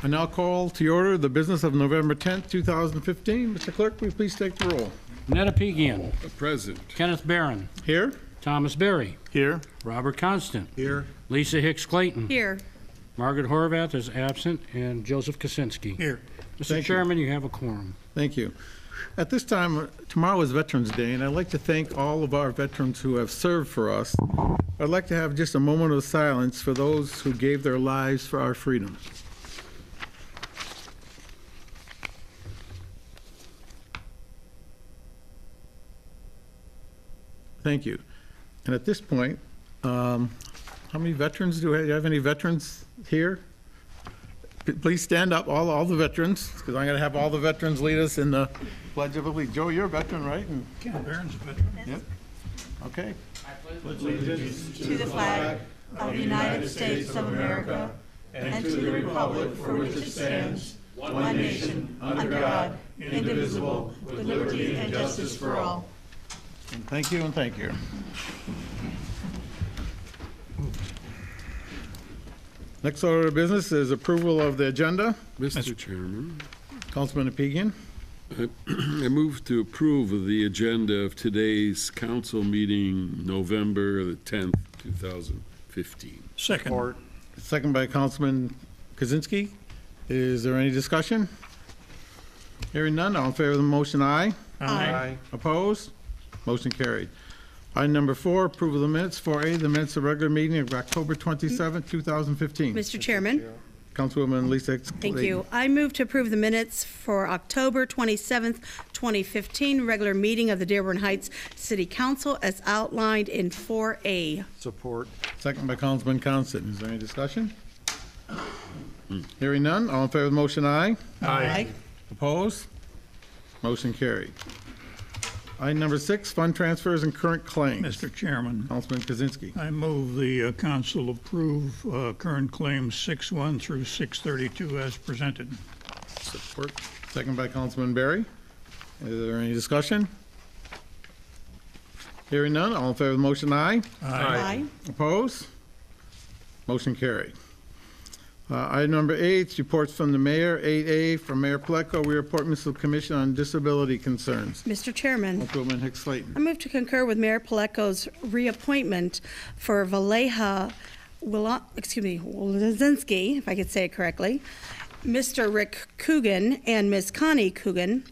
I now call to order the business of November 10th, 2015. Mr. Clerk, will you please take the roll? Netta Pegian. Present. Kenneth Barron. Here? Thomas Berry. Here. Robert Constant. Here. Lisa Hicks Clayton. Here. Margaret Horvath is absent, and Joseph Kaczynski. Here. Mr. Thank you. Chairman, you have a quorum. Thank you. At this time, tomorrow is Veterans Day, and I'd like to thank all of our veterans who have served for us. I'd like to have just a moment of silence for those who gave their lives for our freedom. Thank you. And at this point, how many veterans do you have? Any veterans here? Please stand up, all the veterans, because I'm going to have all the veterans lead us in the Pledge of Allegiance. Joe, you're a veteran, right? Ken Barron's a veteran. Yep. Okay. To the flag of the United States of America and to the republic for which it stands, one nation, under God, indivisible, with liberty and justice for all. And thank you, and thank you. Next order of business is approval of the agenda. Mr. Chairman, Councilman Apigian. I move to approve of the agenda of today's council meeting, November the 10th, 2015. Second. Second by Councilman Kaczynski. Is there any discussion? Hearing none, all in favor of the motion, aye. Aye. Opposed? Motion carried. Item number 4, approval of the minutes. 4A, the minutes of regular meeting of October 27, 2015. Mr. Chairman. Councilwoman Lisa Thank you. I move to approve the minutes for October 27th, 2015, regular meeting of the Dearborn Heights City Council as outlined in 4A. Support. Second by Councilman Constant. Is there any discussion? Hearing none, all in favor of the motion, aye. Aye. Opposed? Motion carried. Item number 6, fund transfers and current claims. Mr. Chairman, Councilman Kaczynski. I move the council approve current claims 6-1 through 632 as presented. Support. Second by Councilman Berry. Is there any discussion? Hearing none, all in favor of the motion, aye. Aye. Opposed? Motion carried. Item number 8, reports from the mayor. 8A, from Mayor Pleco, we report Municipal Commission on Disability Concerns. Mr. Chairman. Councilwoman Hicks Clayton. I move to concur with Mayor Paleco's reappointment for Valeha Wolezinski, if I could say it correctly, Mr. Rick Coogan and Ms. Connie Coogan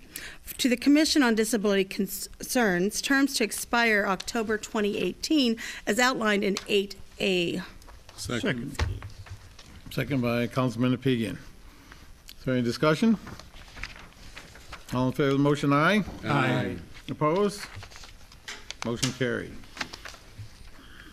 to the Commission on Disability Concerns, terms to expire October 2018, as outlined in 8A. Second. Second by Councilman Apigian. Is there any discussion? All in favor of the motion, aye. Aye. Opposed? Motion carried.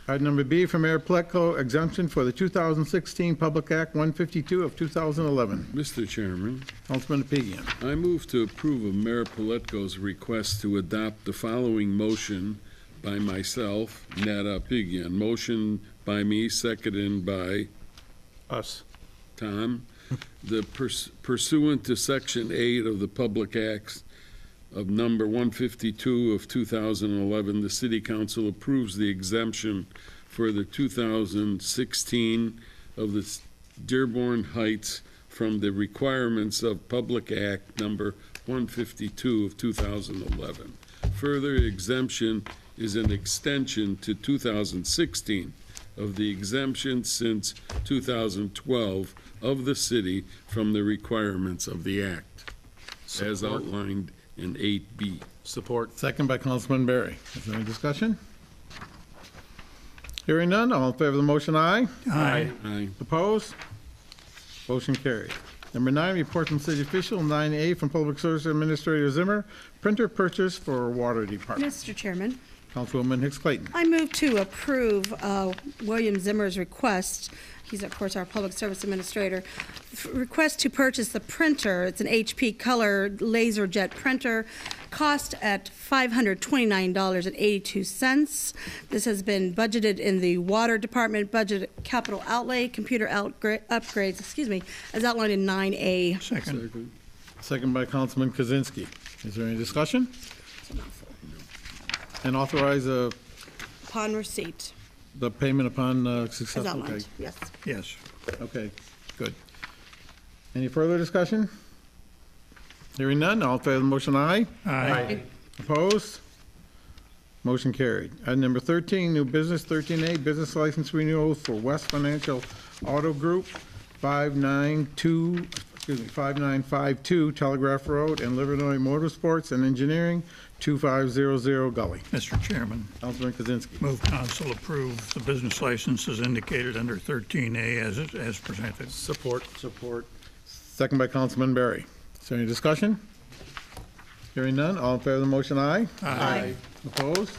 Item number B, from Mayor Pleco, exemption for the 2016 Public Act 152 of 2011. Mr. Chairman, Councilman Apigian. I move to approve of Mayor Paletko's request to adopt the following motion by myself, Netta Pegian. Motion by me, seconded by Us. Tom. The pursuant to Section 8 of the Public Acts of Number 152 of 2011, the City Council approves the exemption for the 2016 of the Dearborn Heights from the requirements of Public Act Number 152 of 2011. Further exemption is an extension to 2016 of the exemption since 2012 of the city from the requirements of the Act, as outlined in 8B. Support. Second by Councilman Berry. Is there any discussion? Hearing none, all in favor of the motion, aye. Aye. Aye. Opposed? Motion carried. Number 9, report from city official. 9A, from Public Service Administrator Zimmer, printer purchase for Water Department. Mr. Chairman. Councilwoman Hicks Clayton. I move to approve William Zimmer's request. He's, of course, our public service administrator. Request to purchase the printer. It's an HP color laser jet printer. Cost at $529.82. This has been budgeted in the water department budget capital outlay, computer upgrades, as outlined in 9A. Second. Second by Councilman Kaczynski. Is there any discussion? And authorize Upon receipt, the payment upon as successful. outlined, yes. Yes. Okay, good. Any further discussion? Hearing none, all in favor of the motion, aye. Aye. Opposed? Motion carried. Item number 13, new business, 13A, business license renewal for West Financial Auto Group, 5952 Telegraph Road, and Livernois Motorsports and Engineering, 2500 Gully. Mr. Chairman, Councilman Kozinski. move council approve the business license as indicated under 13A as presented. Support. Second by Councilman Berry. Is there any discussion? Hearing none, all in favor of the motion, aye. Aye. Opposed?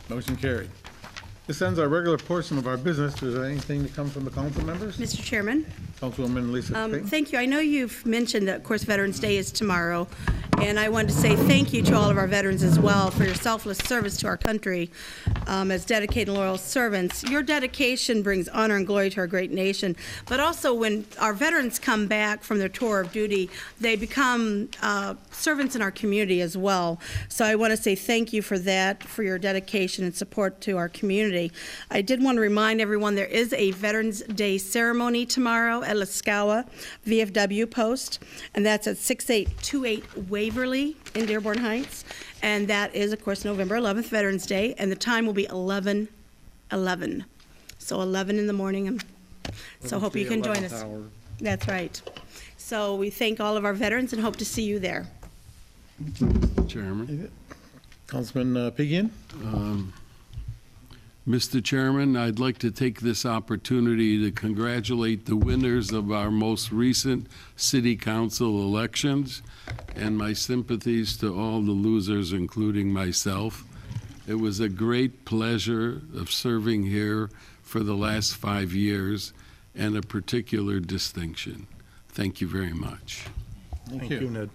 Motion carried. This ends our regular portion of our business. Is there anything to come from the council members? Mr. Chairman? Councilwoman Lisa Payton. Thank you. I know you've mentioned that, of course, Veterans Day is tomorrow, and I wanted to say thank you to all of our veterans as well for your selfless service to our country as dedicated and loyal servants. Your dedication brings honor and glory to our great nation, but also when our veterans come back from their tour of duty, they become servants in our community as well. So I want to say thank you for that, for your dedication and support to our community. I did want to remind everyone there is a Veterans Day ceremony tomorrow at Lascawa VFW Post, and that's at 6828 Waverly in Dearborn Heights. And that is, of course, November 11th, Veterans Day, and the time will be 11:11. So 11 in the morning, and so hope you can join us. That's right. So we thank all of our veterans and hope to see you there. Chairman. Councilman Pigian. Mr. Chairman, I'd like to take this opportunity to congratulate the winners of our most recent city council elections, and my sympathies to all the losers, including myself. It was a great pleasure of serving here for the last 5 years, and a particular distinction. Thank you very much. Thank you, Ned.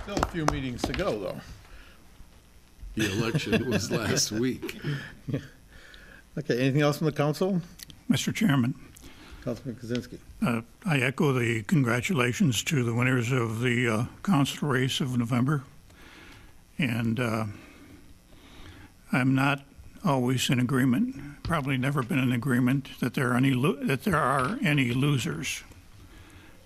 Still a few meetings to go, though. The election was last week. Okay, anything else from the council? Mr. Chairman, Councilman Kozinski. I echo the congratulations to the winners of the council race of November. And I'm not always in agreement, probably never been in agreement, that there are any losers.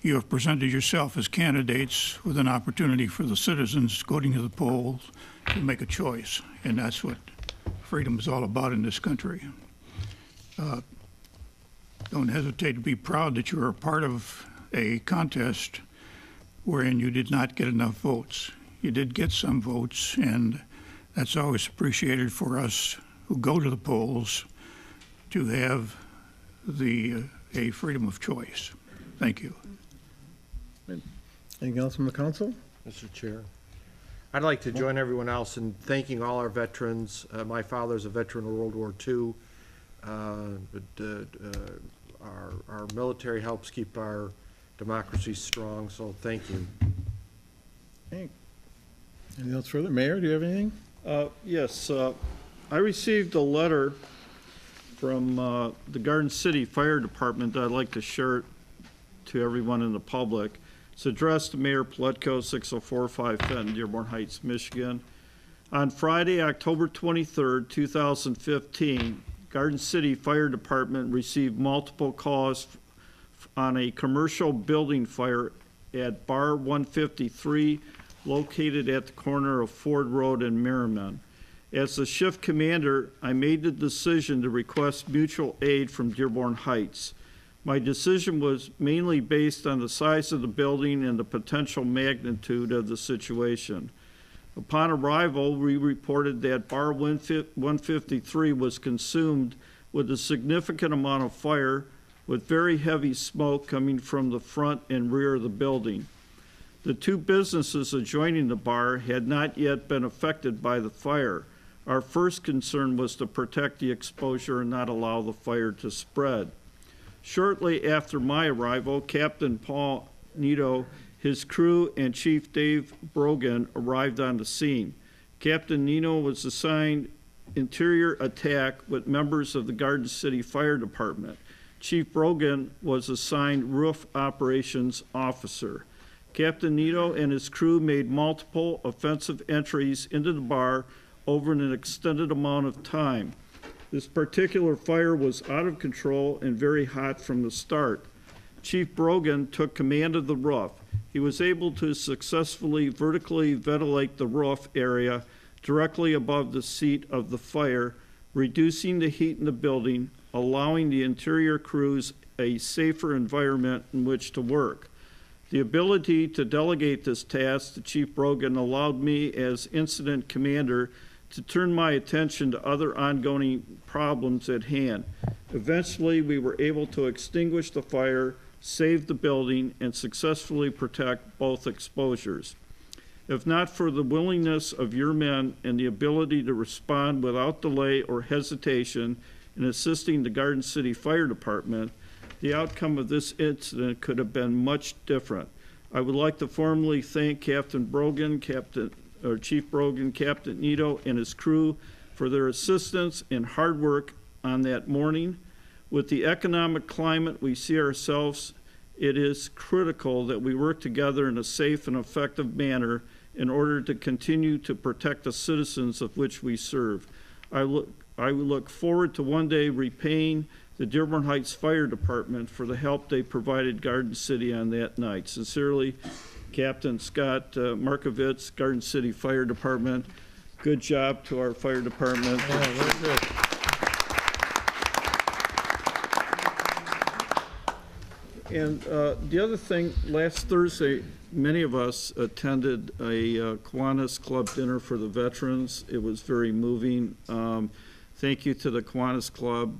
You have presented yourself as candidates with an opportunity for the citizens going to the polls to make a choice, and that's what freedom is all about in this country. Don't hesitate to be proud that you are a part of a contest wherein you did not get enough votes. You did get some votes, and that's always appreciated for us who go to the polls to have a freedom of choice. Thank you. Anything else from the council? Mr. Chair, I'd like to join everyone else in thanking all our veterans. My father's a veteran of World War II. Our military helps keep our democracy strong, so thank you. Anything else further? Mayor, do you have anything? Yes, I received a letter from the Garden City Fire Department that I'd like to share to everyone in the public. It's addressed to Mayor Pletko, 6045 Fenton, Dearborn Heights, Michigan. On Friday, October 23rd, 2015, Garden City Fire Department received multiple calls on a commercial building fire at Bar 153, located at the corner of Ford Road and Merriman. As the shift commander, I made the decision to request mutual aid from Dearborn Heights. My decision was mainly based on the size of the building and the potential magnitude of the situation. Upon arrival, we reported that Bar 153 was consumed with a significant amount of fire, with very heavy smoke coming from the front and rear of the building. The two businesses adjoining the bar had not yet been affected by the fire. Our first concern was to protect the exposure and not allow the fire to spread. Shortly after my arrival, Captain Paul Nito, his crew, and Chief Dave Brogan arrived on the scene. Captain Nino was assigned interior attack with members of the Garden City Fire Department. Chief Brogan was assigned roof operations officer. Captain Nito and his crew made multiple offensive entries into the bar over an extended amount of time. This particular fire was out of control and very hot from the start. Chief Brogan took command of the roof. He was able to successfully vertically ventilate the roof area directly above the seat of the fire, reducing the heat in the building, allowing the interior crews a safer environment in which to work. The ability to delegate this task to Chief Brogan allowed me as incident commander to turn my attention to other ongoing problems at hand. Eventually, we were able to extinguish the fire, save the building, and successfully protect both exposures. If not for the willingness of your men and the ability to respond without delay or hesitation in assisting the Garden City Fire Department, the outcome of this incident could have been much different. I would like to formally thank Captain Brogan, Chief Brogan, Captain Nito, and his crew for their assistance and hard work on that morning. With the economic climate we see ourselves, it is critical that we work together in a safe and effective manner in order to continue to protect the citizens of which we serve. I look forward to one day repaying the Dearborn Heights Fire Department for the help they provided Garden City on that night. Sincerely, Captain Scott Markovitz, Garden City Fire Department. Good job to our fire department. Yeah, very good. And the other thing, last Thursday, many of us attended a Kiwanis Club dinner for the veterans. It was very moving. Thank you to the Kiwanis Club,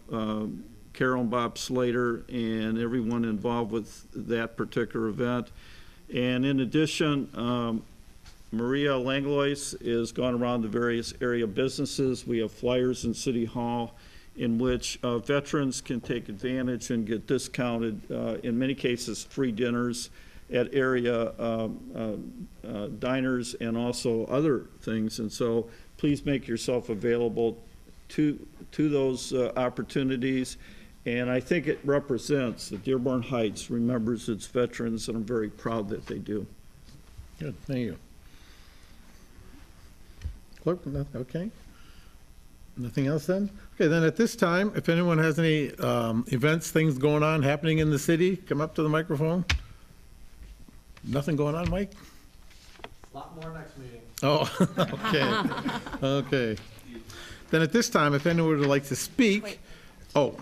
Carol and Bob Slater, and everyone involved with that particular event. And in addition, Maria Langlois has gone around the various area businesses. We have flyers in City Hall in which veterans can take advantage and get discounted, in many cases, free dinners at area diners and also other things. And so please make yourself available to those opportunities. And I think it represents that Dearborn Heights remembers its veterans, and I'm very proud that they do. Good, thank you. Clerk, okay. Nothing else then? Okay, then at this time, if anyone has any events, things going on, happening in the city, come up to the microphone. Nothing going on, Mike? A lot more next meeting. Oh, okay, okay. Then at this time, if anyone would like to speak, Wait. oh,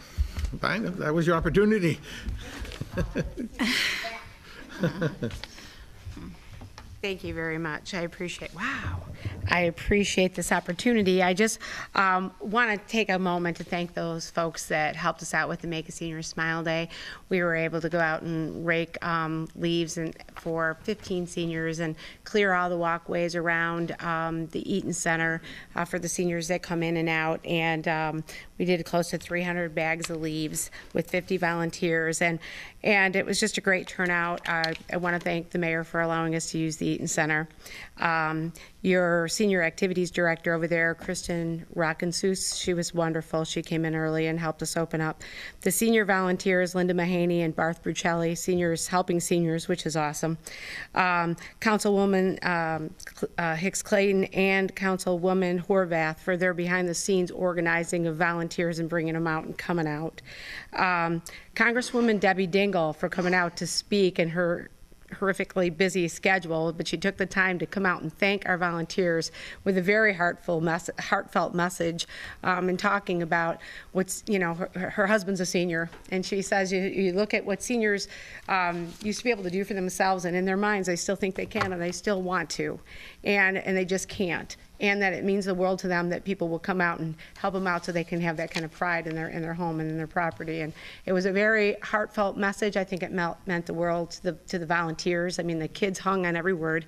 fine, that was your opportunity. Thank you very much. I appreciate this opportunity. I just want to take a moment to thank those folks that helped us out with the Make a Senior Smile Day. We were able to go out and rake leaves for 15 seniors and clear all the walkways around the Eaton Center for the seniors that come in and out. And we did close to 300 bags of leaves with 50 volunteers. And it was just a great turnout. I want to thank the mayor for allowing us to use the Eaton Center. Your senior activities director over there, Kristen Rockensus, she was wonderful. She came in early and helped us open up. The senior volunteers, Linda Mahaney and Barth Brucelli, seniors helping seniors, which is awesome. Councilwoman Hicks Clayton and Councilwoman Horvath for their behind-the-scenes organizing of volunteers and bringing them out and coming out. Congresswoman Debbie Dingell for coming out to speak in her horrifically busy schedule, but she took the time to come out and thank our volunteers with a very heartfelt message in talking about what's, her husband's a senior, and she says you look at what seniors used to be able to do for themselves, and in their minds they still think they can and they still want to, and they just can't. And that it means the world to them that people will come out and help them out so they can have that kind of pride in their home and in their property. And it was a very heartfelt message. I think it meant the world to the volunteers. I mean, the kids hung on every word.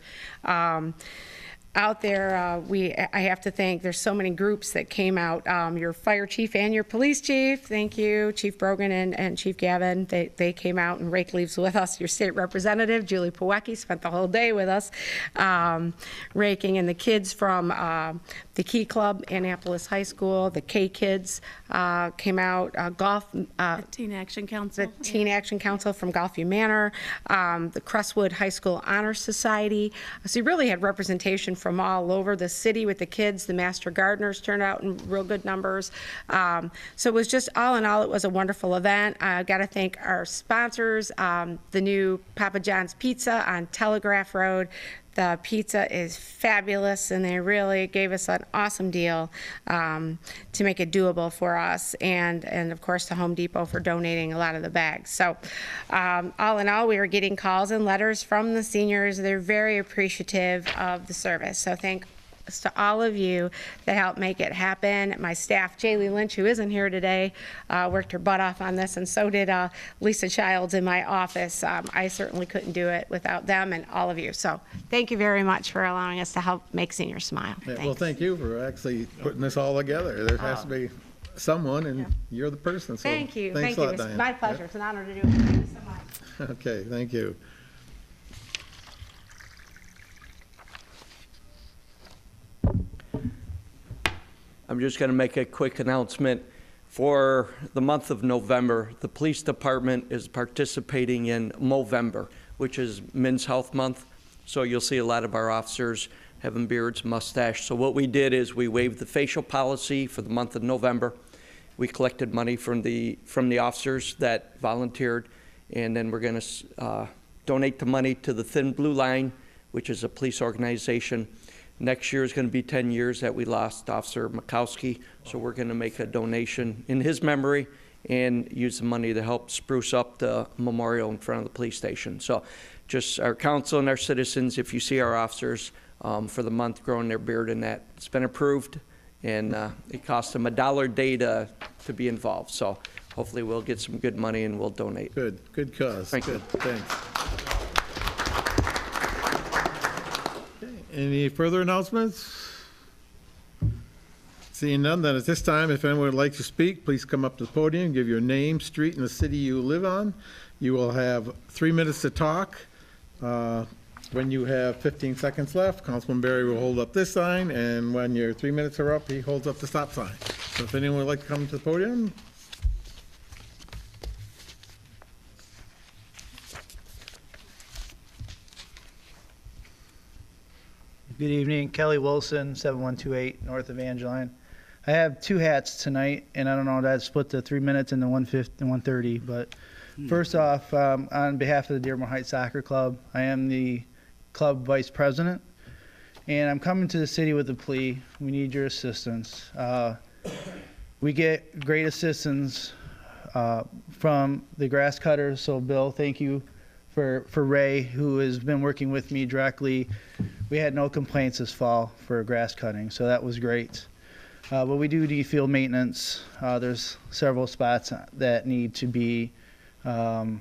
Out there, I have to thank, there's so many groups that came out. Your fire chief and your police chief, thank you, Chief Brogan and Chief Gavin. They came out and raked leaves with us. Your state representative, Julie Powecki, spent the whole day with us raking. And the kids from the Key Club, Annapolis High School, the K Kids came out, golf, Teen Action Council. the Teen Action Council from Golfview Manor, the Crestwood High School Honor Society. So you really had representation from all over the city with the kids. The Master Gardeners turned out in real good numbers. So it was just, all in all, it was a wonderful event. I got to thank our sponsors, the new Papa John's Pizza on Telegraph Road. The pizza is fabulous, and they really gave us an awesome deal to make it doable for us, and of course the Home Depot for donating a lot of the bags. So all in all, we were getting calls and letters from the seniors. They're very appreciative of the service. So thanks to all of you that helped make it happen. My staff, Jaylee Lynch, who isn't here today, worked her butt off on this, and so did Lisa Childs in my office. I certainly couldn't do it without them and all of you. So thank you very much for allowing us to help make seniors smile. Yeah, well, thank you for actually putting this all together. There has to be someone, and you're the person, so. Thank you. Thanks Thank a you. lot, It's Diane. my pleasure. It's an honor to do it. Thank you so much. Okay, thank you. I'm just going to make a quick announcement. For the month of November, the police department is participating in Movember, which is Men's Health Month. So you'll see a lot of our officers having beards, mustache. So what we did is we waived the facial policy for the month of November. We collected money from the officers that volunteered, and then we're going to donate the money to the Thin Blue Line, which is a police organization. Next year is going to be 10 years that we lost Officer Makowski, so we're going to make a donation in his memory and use the money to help spruce up the memorial in front of the police station. So just our council and our citizens, if you see our officers for the month growing their beard in that, it's been approved, and it costs them $1 a day to be involved. So hopefully we'll get some good money and we'll donate. Good cause. Thank you. Good, thanks. Any further announcements? Seeing none, then at this time, if anyone would like to speak, please come up to the podium, give your name, street, and the city you live on. You will have 3 minutes to talk. When you have 15 seconds left, Councilman Berry will hold up this sign, and when your 3 minutes are up, he holds up the stop sign. So if anyone would like to come to the podium. Good evening, Kelly Wilson, 7128 North Evangeline. I have two hats tonight, and I don't know, I'd split the 3 minutes into 130, but first off, on behalf of the Dearborn Heights Soccer Club, I am the club vice president, and I'm coming to the city with a plea. We need your assistance. We get great assistance from the grass cutters, so Bill, thank you for Ray, who has been working with me directly. We had no complaints this fall for grass cutting, so that was great. But we do need field maintenance. There's several spots that need to be not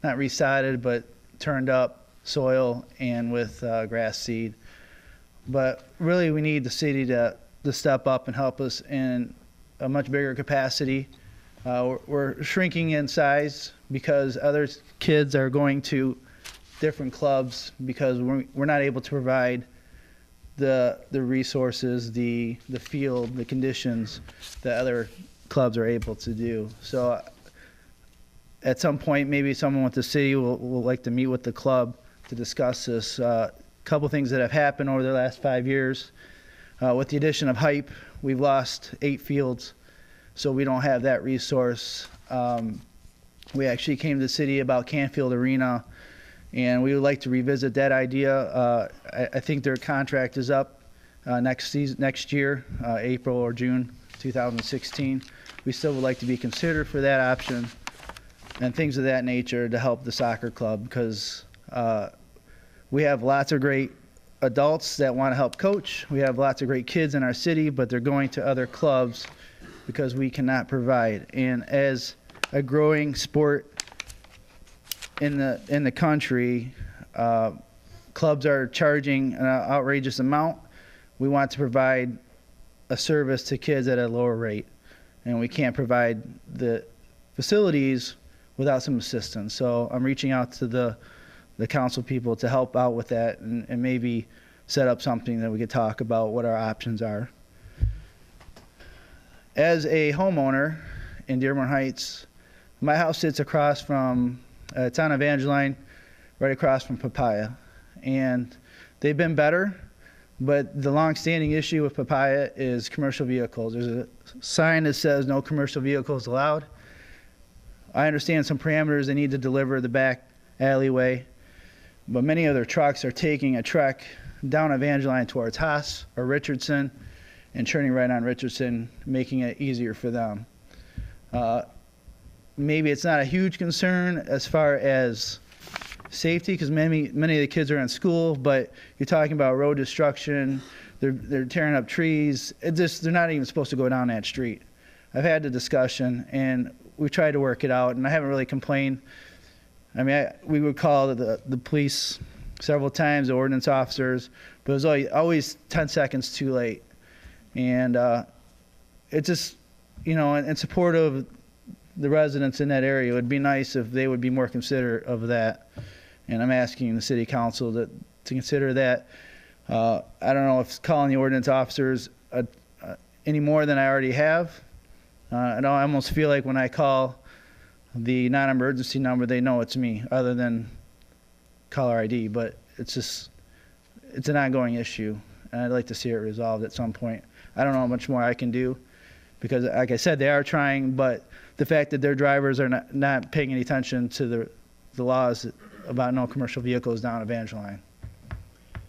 resodded, but turned up soil and with grass seed. But really, we need the city to step up and help us in a much bigger capacity. We're shrinking in size because other kids are going to different clubs because we're not able to provide the resources, the field, the conditions that other clubs are able to do. So at some point, maybe someone with the city will like to meet with the club to discuss this. A couple things that have happened over the last 5 years. With the addition of HYPE, we've lost 8 fields, so we don't have that resource. We actually came to the city about Canfield Arena, and we would like to revisit that idea. I think their contract is up next year, April or June 2016. We still would like to be considered for that option and things of that nature to help the soccer club, because we have lots of great adults that want to help coach. We have lots of great kids in our city, but they're going to other clubs because we cannot provide. And as a growing sport in the country, clubs are charging an outrageous amount. We want to provide a service to kids at a lower rate, and we can't provide the facilities without some assistance. So I'm reaching out to the council people to help out with that and maybe set up something that we could talk about what our options are. As a homeowner in Dearborn Heights, my house sits across from, it's on Evangeline, right across from Papaya. And they've been better, but the long-standing issue with Papaya is commercial vehicles. There's a sign that says no commercial vehicles allowed. I understand some parameters they need to deliver the back alleyway, but many other trucks are taking a trek down Evangeline towards Haas or Richardson and turning right on Richardson, making it easier for them. Maybe it's not a huge concern as far as safety, because many of the kids are in school, but you're talking about road destruction, they're tearing up trees. They're not even supposed to go down that street. I've had the discussion, and we tried to work it out, and I haven't really complained. I mean, we would call the police several times, the ordinance officers, but it was always 10 seconds too late. And it just, in support of the residents in that area, it would be nice if they would be more considerate of that. And I'm asking the city council to consider that. I don't know if calling the ordinance officers any more than I already have. I almost feel like when I call the non-emergency number, they know it's me, other than caller ID. But it's an ongoing issue, and I'd like to see it resolved at some point. I don't know how much more I can do, because, like I said, they are trying, but the fact that their drivers are not paying any attention to the laws about no commercial vehicles down Evangeline.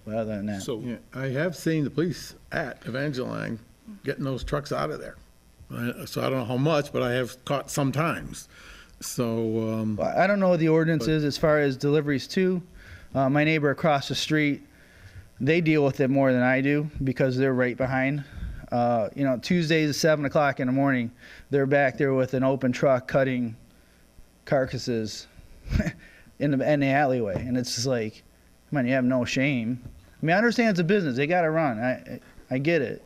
But other than that. So, yeah, I have seen the police at Evangeline getting those trucks out of there. So I don't know how much, but I have caught sometimes. So. Well, I don't know what the ordinance is as far as deliveries too. My neighbor across the street, they deal with it more than I do because they're right behind. Tuesdays at 7 o'clock in the morning, they're back there with an open truck cutting carcasses in the alleyway. And it's just like, man, you have no shame. I mean, I understand it's a business. They got to run. I get it.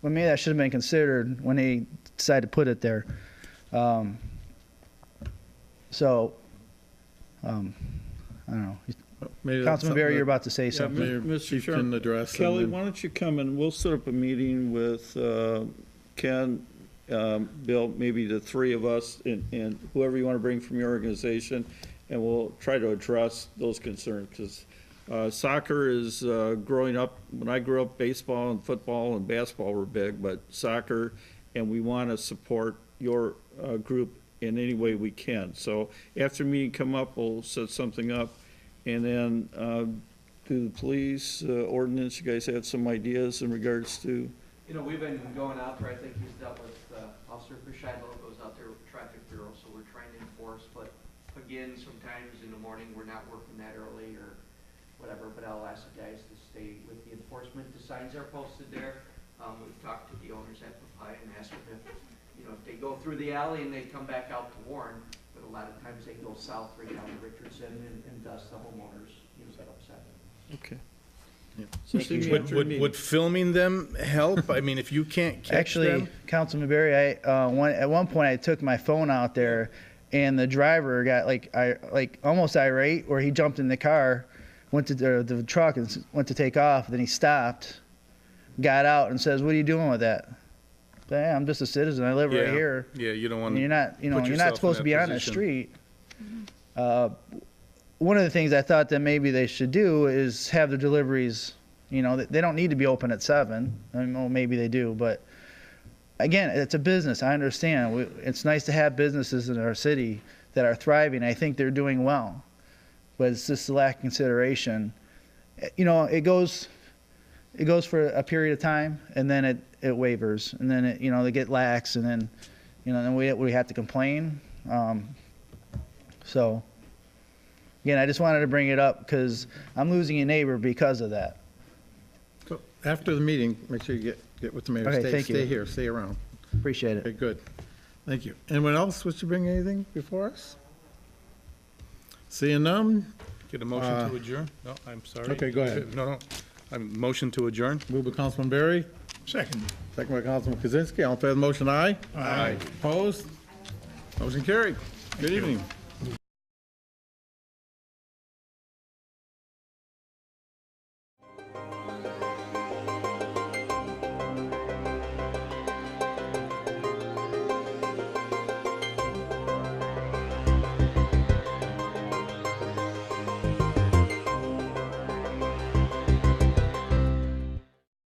But maybe that should have been considered when they decided to put it there. I don't know. Maybe that's Councilman Barry, something you're about to say something. Mayor Mr. Chief Chairman, can address. Kelly, and why don't you come and we'll set up a meeting with Ken, Bill, maybe the three of us, and whoever you want to bring from your organization, and we'll try to address those concerns, because soccer is growing up. When I grew up, baseball and football and basketball were big, but soccer, and we want to support your group in any way we can. So after the meeting come up, we'll set something up. And then, do the police ordinance, you guys have some ideas in regards to? We've been going out there, I think he's dealt with, Officer Shiloh goes out there with Traffic Bureau, so we're trying to enforce, but again, sometimes in the morning, we're not working that early or whatever, but I'll ask the guys to stay with the enforcement. The signs are posted there. We've talked to the owners at Papaya and asked them if they go through the alley and they come back out to Warren, but a lot of times they go south right down to Richardson and thus the homeowners get upset. Okay. Would filming them help? I mean, if you can't catch Actually, them? Councilman Barry, at one point I took my phone out there, and the driver got almost irate, where he jumped in the car, went to the truck and went to take off. Then he stopped, got out, and says, "What are you doing with that?" Hey, I'm just a citizen. I live right here. Yeah, you don't want And to. you're not supposed to be on the street. One of the things I thought that maybe they should do is have the deliveries. They don't need to be open at 7. I mean, well, maybe they do, but again, it's a business. I understand. It's nice to have businesses in our city that are thriving. I think they're doing well, but it's just a lack of consideration. It goes for a period of time, and then it wavers, and then they get lax, and then then we have to complain. So again, I just wanted to bring it up because I'm losing a neighbor because of that. So after the meeting, make sure you get with the mayor. Okay, thank you. Stay here, stay around. Appreciate it. Okay, good. Thank you. Anyone else wish to bring anything before us? Seeing none? Get a motion to adjourn? No, I'm sorry. Okay, go ahead. No. Motion to adjourn? Moved by Councilman Berry, Second. second by Councilman Kozinski. All in favor of the motion, aye? Aye. Opposed? Motion carried. Good evening.